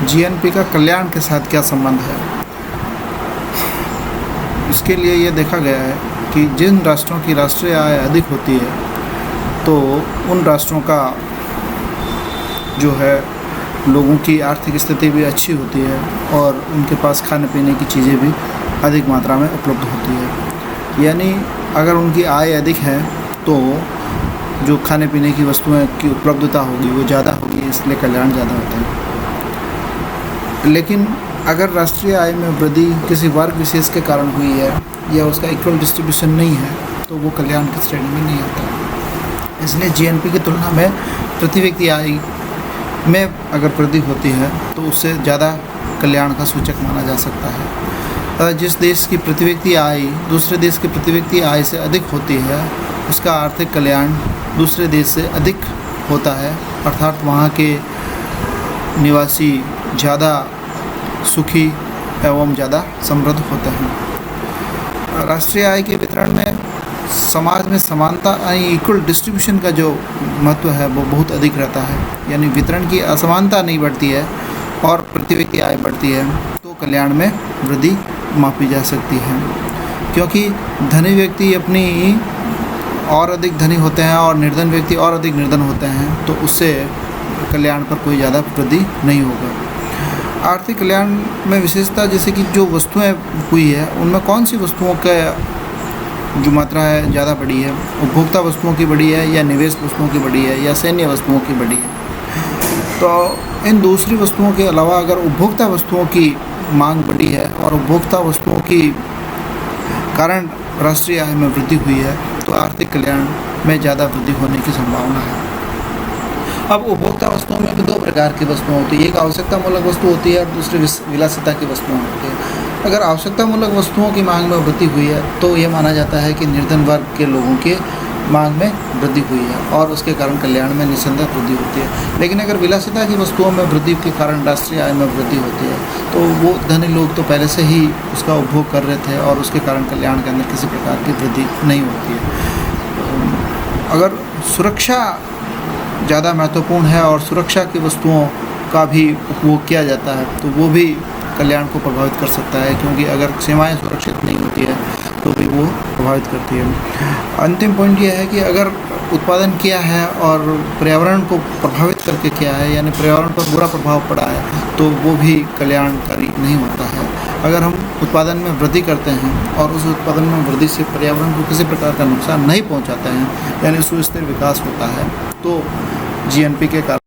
GNP का कल्याण के साथ क्या संबंध है। इसके लिए ये देखा गया है कि जिन राष्ट्रों की राष्ट्रीय आय अधिक होती है तो उन राष्ट्रों का जो है लोगों की आर्थिक स्थिति भी अच्छी होती है और उनके पास खाने पीने की चीज़ें भी अधिक मात्रा में उपलब्ध होती है। यानी अगर उनकी आय अधिक है तो जो खाने पीने की वस्तुएं की उपलब्धता होगी वो ज़्यादा होगी, इसलिए कल्याण ज़्यादा होता है। लेकिन अगर राष्ट्रीय आय में वृद्धि किसी वर्ग विशेष के कारण हुई है या उसका इक्वल डिस्ट्रीब्यूशन नहीं है तो वो कल्याण की श्रेणी में नहीं आता। इसलिए जीएनपी की तुलना में प्रति व्यक्ति आय में अगर वृद्धि होती है तो उससे ज़्यादा कल्याण का सूचक माना जा सकता है। जिस देश की प्रति व्यक्ति आय दूसरे देश की प्रति व्यक्ति आय से अधिक होती है उसका आर्थिक कल्याण दूसरे देश से अधिक होता है, अर्थात वहाँ के निवासी ज़्यादा सुखी एवं ज़्यादा समृद्ध होते हैं। राष्ट्रीय आय के वितरण में समाज में समानता यानी इक्वल डिस्ट्रीब्यूशन का जो महत्व है वो बहुत अधिक रहता है। यानी वितरण की असमानता नहीं बढ़ती है और प्रति व्यक्ति आय बढ़ती है तो कल्याण में वृद्धि मापी जा सकती है। क्योंकि धनी व्यक्ति अपनी और अधिक धनी होते हैं और निर्धन व्यक्ति और अधिक निर्धन होते हैं तो उससे कल्याण पर कोई ज़्यादा वृद्धि नहीं होगा। आर्थिक कल्याण में विशेषता जैसे कि जो वस्तुएं हुई है उनमें कौन सी वस्तुओं का जो मात्रा है ज़्यादा बढ़ी है, उपभोक्ता वस्तुओं की बढ़ी है या निवेश वस्तुओं की बढ़ी है या सैन्य वस्तुओं की बढ़ी है। तो इन दूसरी वस्तुओं के अलावा अगर उपभोक्ता वस्तुओं की मांग बढ़ी है और उपभोक्ता वस्तुओं की कारण राष्ट्रीय आय में वृद्धि हुई है तो आर्थिक कल्याण में ज़्यादा वृद्धि होने की संभावना है। अब उपभोक्ता वस्तुओं में भी दो प्रकार की वस्तुएं होती है, एक आवश्यकता मूलक वस्तु होती है और दूसरी विलासिता की वस्तुएं होती है। अगर आवश्यकता मूलक वस्तुओं की मांग में वृद्धि हुई है तो यह माना जाता है कि निर्धन वर्ग के लोगों के मांग में वृद्धि हुई है और उसके कारण कल्याण में निस्संदेह वृद्धि होती है। लेकिन अगर विलासिता की वस्तुओं में वृद्धि के कारण राष्ट्रीय आय में वृद्धि होती है तो वो धनी लोग तो पहले से ही उसका उपभोग कर रहे थे और उसके कारण कल्याण के अंदर किसी प्रकार की वृद्धि नहीं होती है। अगर सुरक्षा ज़्यादा महत्वपूर्ण है और सुरक्षा की वस्तुओं का भी उपभोग किया जाता है तो वो भी कल्याण को प्रभावित कर सकता है, क्योंकि अगर सीमाएं सुरक्षित नहीं होती है तो भी वो प्रभावित करती है। अंतिम पॉइंट यह है कि अगर उत्पादन किया है और पर्यावरण को प्रभावित करके किया है यानी पर्यावरण पर बुरा प्रभाव पड़ा है तो वो भी कल्याणकारी नहीं होता है। अगर हम उत्पादन में वृद्धि करते हैं और उस उत्पादन में वृद्धि से पर्यावरण को किसी प्रकार का नुकसान नहीं पहुंचाते हैं यानी सुस्थिर विकास होता है तो जीएनपी के कारण